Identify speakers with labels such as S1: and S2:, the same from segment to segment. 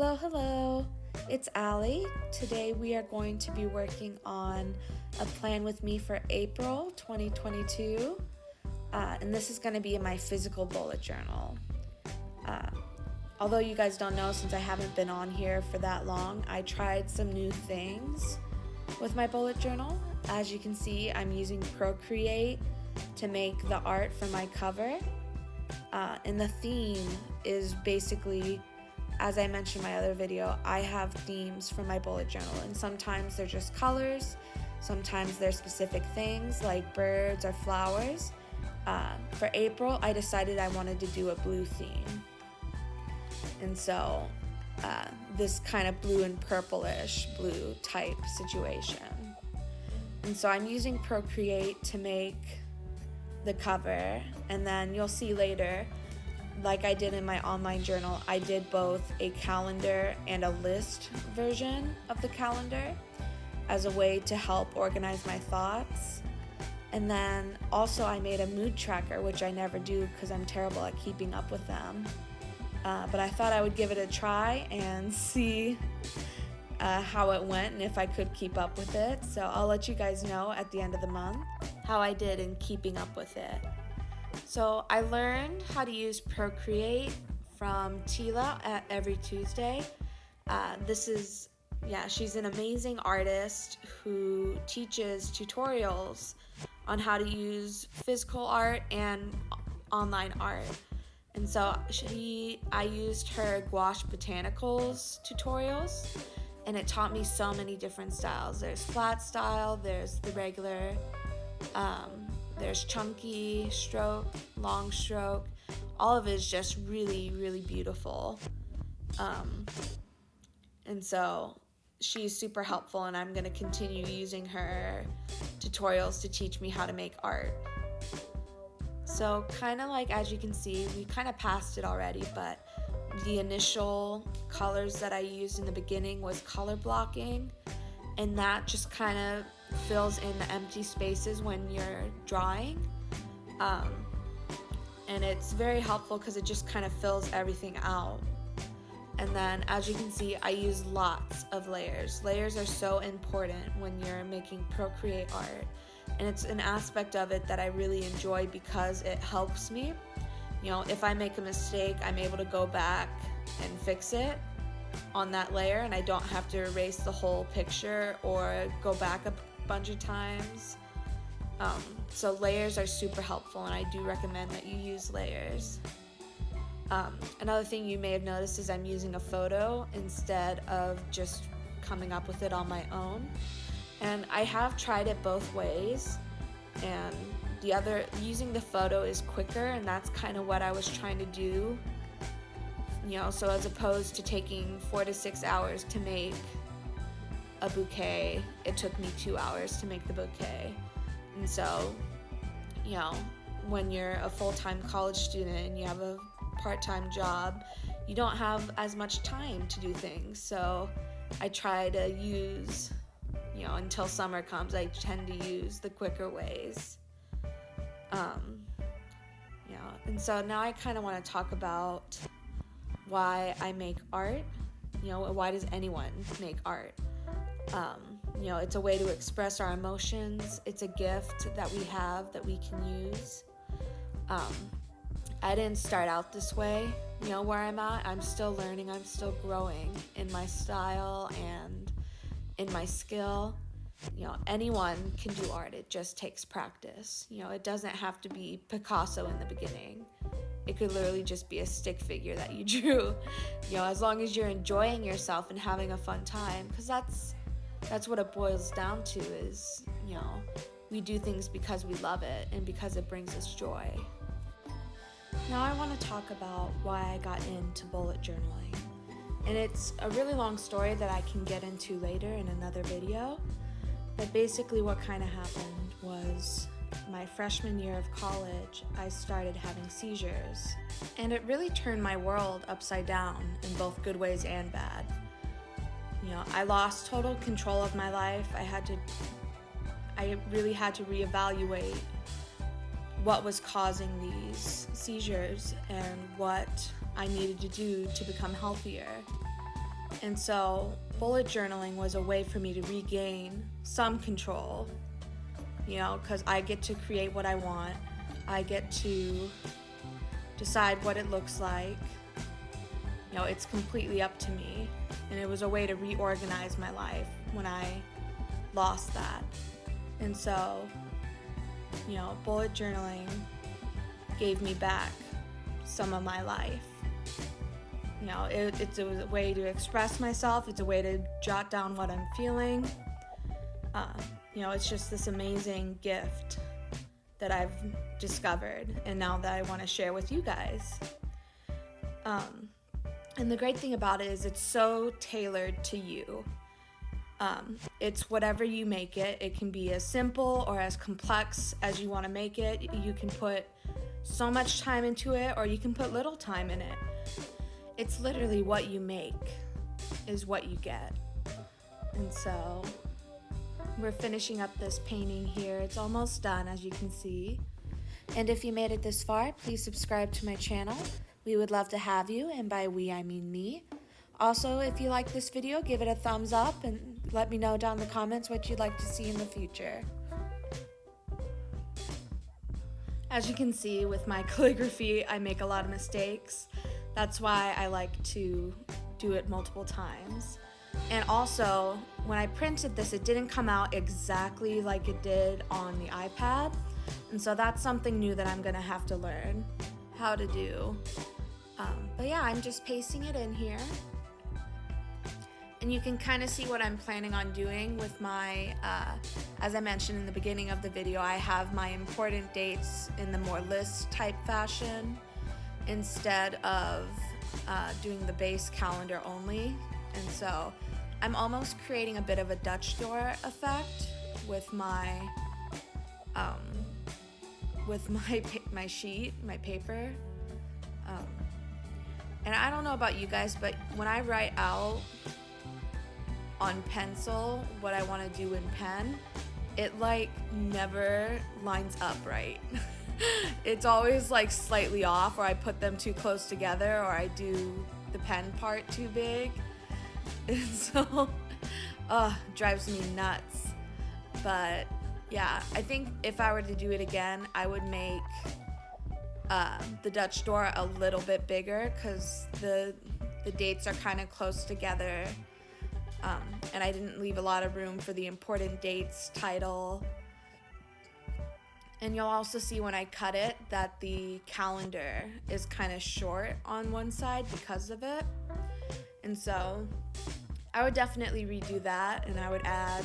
S1: Hello, it's Allie. Today we are going to be working on a plan with me for April 2022, and this is going to be in my physical bullet journal. Although you guys don't know, since I haven't been on here for that long, I tried some new things with my bullet journal. As you can see, I'm using Procreate to make the art for my cover, and the theme is basically, as I mentioned in my other video, I have themes for my bullet journal, and sometimes they're just colors, sometimes they're specific things like birds or flowers. For April, I decided I wanted to do a blue theme, and so this kind of blue and purplish blue type situation. And so I'm using Procreate to make the cover, and then you'll see later, like I did in my online journal, I did both a calendar and a list version of the calendar as a way to help organize my thoughts. And then also I made a mood tracker, which I never do because I'm terrible at keeping up with them. But I thought I would give it a try and see how it went and if I could keep up with it. So I'll let you guys know at the end of the month how I did in keeping up with it. So I learned how to use Procreate from Tila at Every Tuesday. She's an amazing artist who teaches tutorials on how to use physical art and online art. And so I used her Gouache Botanicals tutorials, and it taught me so many different styles. There's flat style, there's the regular, there's chunky stroke, long stroke. All of it is just really, really beautiful. And so she's super helpful, and I'm going to continue using her tutorials to teach me how to make art. So kind of like, as you can see, we kind of passed it already, but the initial colors that I used in the beginning was color blocking, and that just kind of fills in the empty spaces when you're drawing, and it's very helpful because it just kind of fills everything out. And then, as you can see, I use lots of layers. Layers are so important when you're making Procreate art, and it's an aspect of it that I really enjoy because it helps me. You know, if I make a mistake, I'm able to go back and fix it on that layer, and I don't have to erase the whole picture or go back a bunch of times. So layers are super helpful, and I do recommend that you use layers. Another thing you may have noticed is I'm using a photo instead of just coming up with it on my own. And I have tried it both ways, and using the photo is quicker, and that's kind of what I was trying to do. You know, so as opposed to taking 4 to 6 hours to make a bouquet, it took me 2 hours to make the bouquet. And so, you know, when you're a full-time college student and you have a part-time job, you don't have as much time to do things. So I try to use, you know, until summer comes, I tend to use the quicker ways. And so now I kind of want to talk about why I make art. You know, why does anyone make art? You know, it's a way to express our emotions. It's a gift that we have that we can use. I didn't start out this way, you know, where I'm at. I'm still learning. I'm still growing in my style and in my skill. You know, anyone can do art. It just takes practice. You know, it doesn't have to be Picasso in the beginning. It could literally just be a stick figure that you drew. You know, as long as you're enjoying yourself and having a fun time, because that's what it boils down to is, you know, we do things because we love it and because it brings us joy. Now I want to talk about why I got into bullet journaling. And it's a really long story that I can get into later in another video. But basically what kind of happened was my freshman year of college, I started having seizures. And it really turned my world upside down in both good ways and bad. You know, I lost total control of my life. I really had to reevaluate what was causing these seizures and what I needed to do to become healthier. And so bullet journaling was a way for me to regain some control, because I get to create what I want. I get to decide what it looks like. It's completely up to me. And it was a way to reorganize my life when I lost that. And so, bullet journaling gave me back some of my life. It's a way to express myself. It's a way to jot down what I'm feeling. It's just this amazing gift that I've discovered, and now that I want to share with you guys. And the great thing about it is it's so tailored to you. It's whatever you make it. It can be as simple or as complex as you want to make it. You can put so much time into it, or you can put little time in it. It's literally what you make is what you get. And so we're finishing up this painting here. It's almost done, as you can see. And if you made it this far, please subscribe to my channel. We would love to have you, and by we, I mean me. Also, if you like this video, give it a thumbs up and let me know down in the comments what you'd like to see in the future. As you can see with my calligraphy, I make a lot of mistakes. That's why I like to do it multiple times. And also, when I printed this, it didn't come out exactly like it did on the iPad. And so that's something new that I'm gonna have to learn how to do. But yeah, I'm just pasting it in here. And you can kind of see what I'm planning on doing with my, as I mentioned in the beginning of the video, I have my important dates in the more list type fashion instead of doing the base calendar only. And so I'm almost creating a bit of a Dutch door effect with my my sheet, my paper. And I don't know about you guys, but when I write out on pencil what I want to do in pen, it never lines up right. It's always slightly off, or I put them too close together, or I do the pen part too big. And so drives me nuts. But yeah, I think if I were to do it again, I would make the Dutch door a little bit bigger, because the dates are kind of close together, and I didn't leave a lot of room for the important dates title. And you'll also see when I cut it that the calendar is kind of short on one side because of it. And so I would definitely redo that, and I would add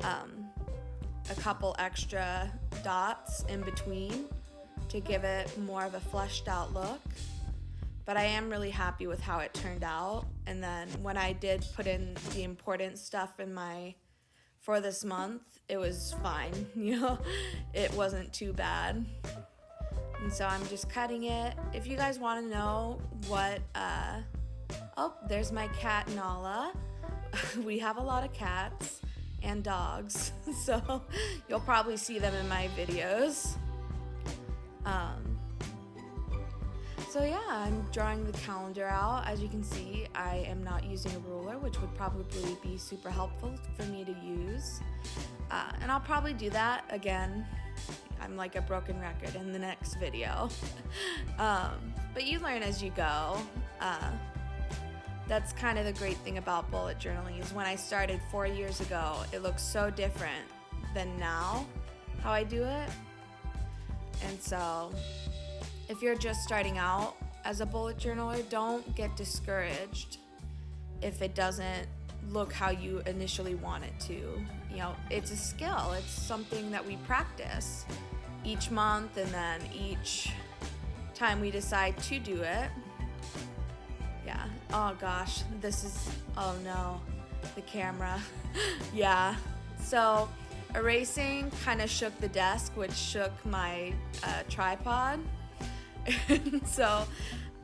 S1: a couple extra dots in between to give it more of a fleshed out look. But I am really happy with how it turned out. And then when I did put in the important stuff for this month, it was fine, it wasn't too bad. And so I'm just cutting it. If you guys want to know what, oh, there's my cat Nala. We have a lot of cats and dogs, so you'll probably see them in my videos. So yeah, I'm drawing the calendar out. As you can see, I am not using a ruler, which would probably be super helpful for me to use. And I'll probably do that again. I'm like a broken record in the next video. But you learn as you go. That's kind of the great thing about bullet journaling, is when I started 4 years ago, it looks so different than now, how I do it. And so if you're just starting out as a bullet journaler, don't get discouraged if it doesn't look how you initially want it to. It's a skill. It's something that we practice each month, and then each time we decide to do it. Yeah. Oh gosh, oh no, the camera. Yeah. So erasing kind of shook the desk, which shook my tripod. So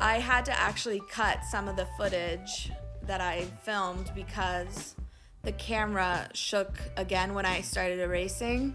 S1: I had to actually cut some of the footage that I filmed because the camera shook again when I started erasing,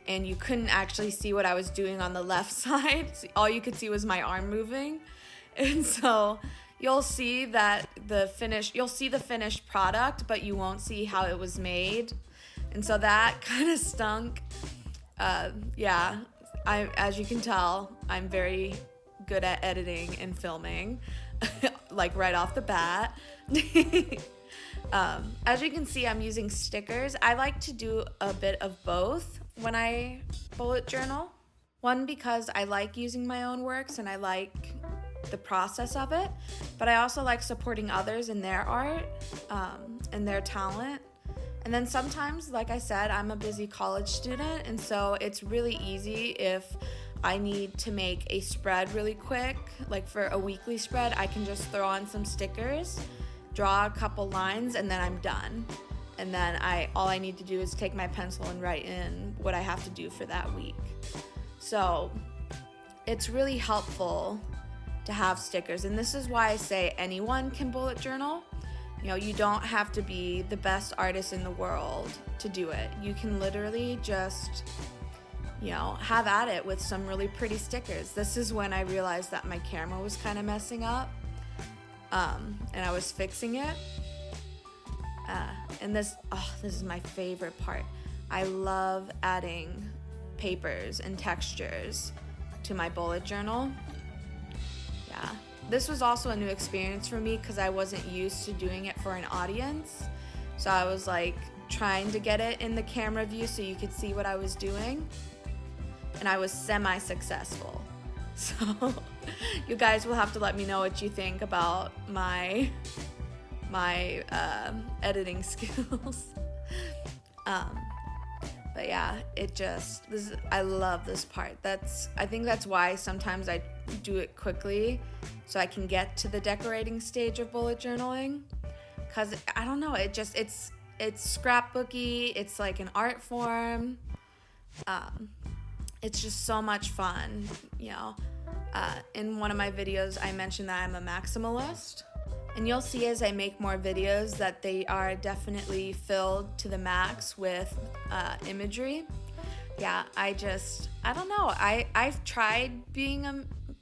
S1: and you couldn't actually see what I was doing on the left side. All you could see was my arm moving. And so you'll see that you'll see the finished product, but you won't see how it was made. And so that kind of stunk. Yeah, as you can tell, I'm very good at editing and filming, like right off the bat. As you can see, I'm using stickers. I like to do a bit of both when I bullet journal. One, because I like using my own works and I like the process of it, but I also like supporting others in their art and their talent. And then sometimes, like I said, I'm a busy college student, and so it's really easy if I need to make a spread really quick, like for a weekly spread, I can just throw on some stickers, draw a couple lines, and then I'm done. And then all I need to do is take my pencil and write in what I have to do for that week. So it's really helpful to have stickers, and this is why I say anyone can bullet journal. You know, you don't have to be the best artist in the world to do it. You can literally just, you know, have at it with some really pretty stickers. This is when I realized that my camera was kind of messing up, and I was fixing it. And this is my favorite part. I love adding papers and textures to my bullet journal. Yeah. This was also a new experience for me because I wasn't used to doing it for an audience. So I was like trying to get it in the camera view so you could see what I was doing. And I was semi-successful. So you guys will have to let me know what you think about my editing skills. But yeah, I love this part. I think that's why sometimes I do it quickly so I can get to the decorating stage of bullet journaling. Cause I don't know, it's scrapbooky, it's like an art form. It's just so much fun, you know. In one of my videos, I mentioned that I'm a maximalist. And you'll see as I make more videos that they are definitely filled to the max with imagery. Yeah, I don't know. I've tried being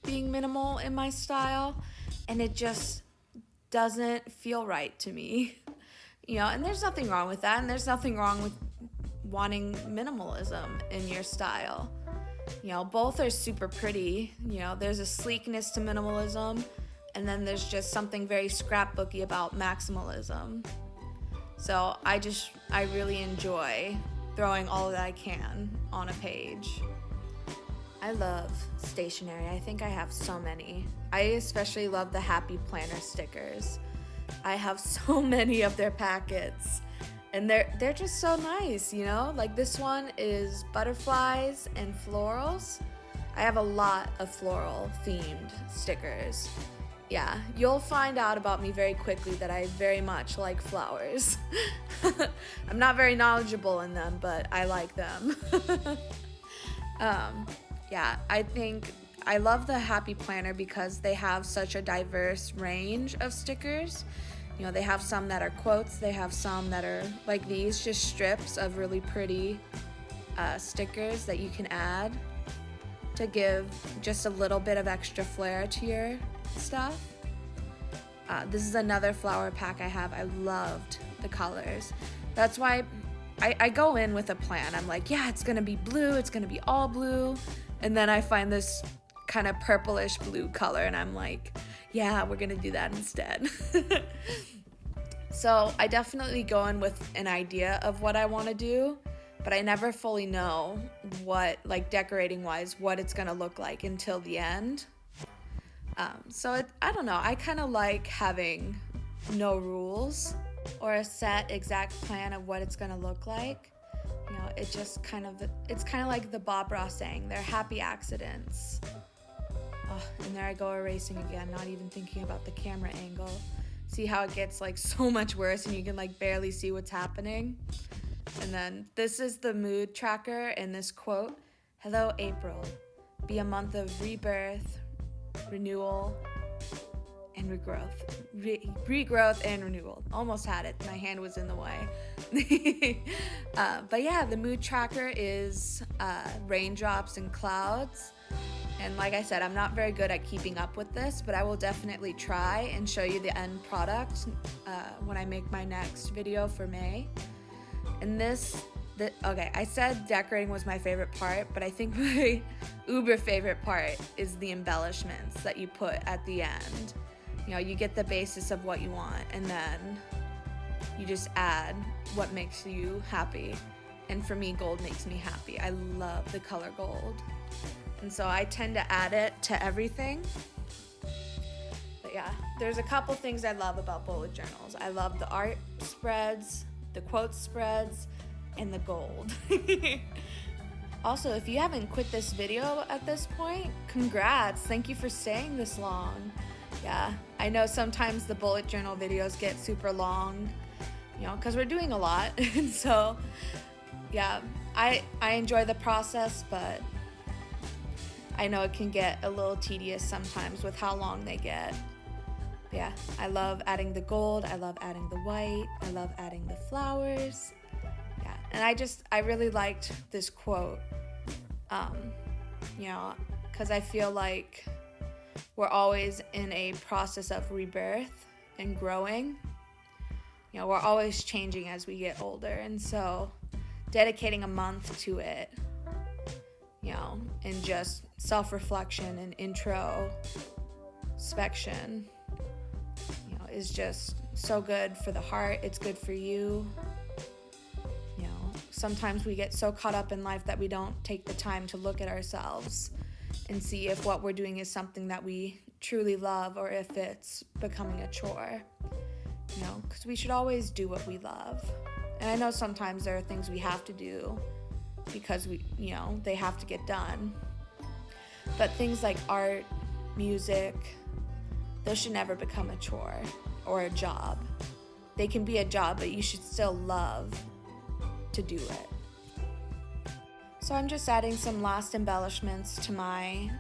S1: minimal in my style, and it just doesn't feel right to me. You know, and there's nothing wrong with that, and there's nothing wrong with wanting minimalism in your style. You know, both are super pretty. You know, there's a sleekness to minimalism, and then there's just something very scrapbooky about maximalism. So I really enjoy throwing all that I can on a page. I love stationery. I think I have so many. I especially love the Happy Planner stickers. I have so many of their packets, and they're just so nice, you know? Like this one is butterflies and florals. I have a lot of floral themed stickers. Yeah, you'll find out about me very quickly that I very much like flowers. I'm not very knowledgeable in them, but I like them. Yeah, I think I love the Happy Planner because they have such a diverse range of stickers. You know, they have some that are quotes, they have some that are like these, just strips of really pretty stickers that you can add to give just a little bit of extra flair to your stuff. This is another flower pack I have. I loved the colors. That's why I go in with a plan. I'm like, yeah, it's gonna be blue, it's gonna be all blue. And then I find this kind of purplish blue color and I'm like, yeah, we're gonna do that instead. So I definitely go in with an idea of what I wanna do, but I never fully know what, like decorating wise, what it's gonna look like until the end. So I don't know, I kind of like having no rules or a set exact plan of what it's gonna look like. You know, it's kind of like the Bob Ross saying, they're happy accidents. Oh, and there I go erasing again, not even thinking about the camera angle. See how it gets like so much worse and you can like barely see what's happening? And then this is the mood tracker and this quote, "Hello April, be a month of rebirth, renewal, and regrowth." Regrowth and renewal. Almost had it. My hand was in the way. But yeah, the mood tracker is raindrops and clouds. And like I said, I'm not very good at keeping up with this, but I will definitely try and show you the end product when I make my next video for May. And okay, I said decorating was my favorite part, but I think my uber favorite part is the embellishments that you put at the end. You know, you get the basis of what you want, and then you just add what makes you happy. And for me, gold makes me happy. I love the color gold. And so I tend to add it to everything. But yeah, there's a couple things I love about bullet journals. I love the art spreads, the quote spreads, and the gold. Also, if you haven't quit this video at this point, congrats. Thank you for staying this long. Yeah, I know sometimes the bullet journal videos get super long, you know, because we're doing a lot. And so, yeah, I enjoy the process, but I know it can get a little tedious sometimes with how long they get. But yeah, I love adding the gold, I love adding the white, I love adding the flowers. Yeah, and I really liked this quote, you know, because I feel like we're always in a process of rebirth and growing. You know, we're always changing as we get older, and so dedicating a month to it, you know, and just self-reflection and introspection, you know, is just so good for the heart. It's good for you. You know, sometimes we get so caught up in life that we don't take the time to look at ourselves and see if what we're doing is something that we truly love or if it's becoming a chore, you know, because we should always do what we love. And I know sometimes there are things we have to do because you know, they have to get done. But things like art, music, those should never become a chore or a job. They can be a job, but you should still love to do it. So I'm just adding some last embellishments to my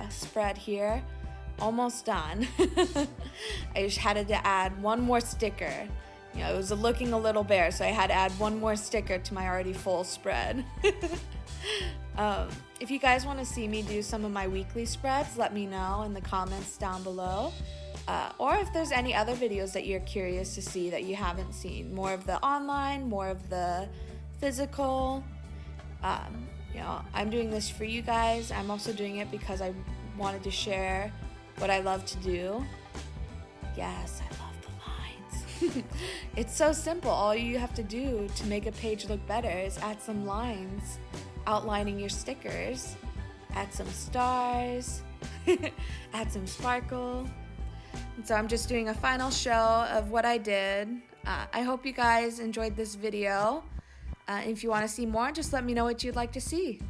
S1: spread here. Almost done. I just had to add one more sticker. You know, it was looking a little bare, so I had to add one more sticker to my already full spread. If you guys want to see me do some of my weekly spreads, let me know in the comments down below. Or if there's any other videos that you're curious to see that you haven't seen. More of the online, more of the physical. You know, I'm doing this for you guys. I'm also doing it because I wanted to share what I love to do. Yes, I love the lines. It's so simple. All you have to do to make a page look better is add some lines outlining your stickers, add some stars, add some sparkle. And so I'm just doing a final show of what I did. I hope you guys enjoyed this video. If you want to see more, just let me know what you'd like to see.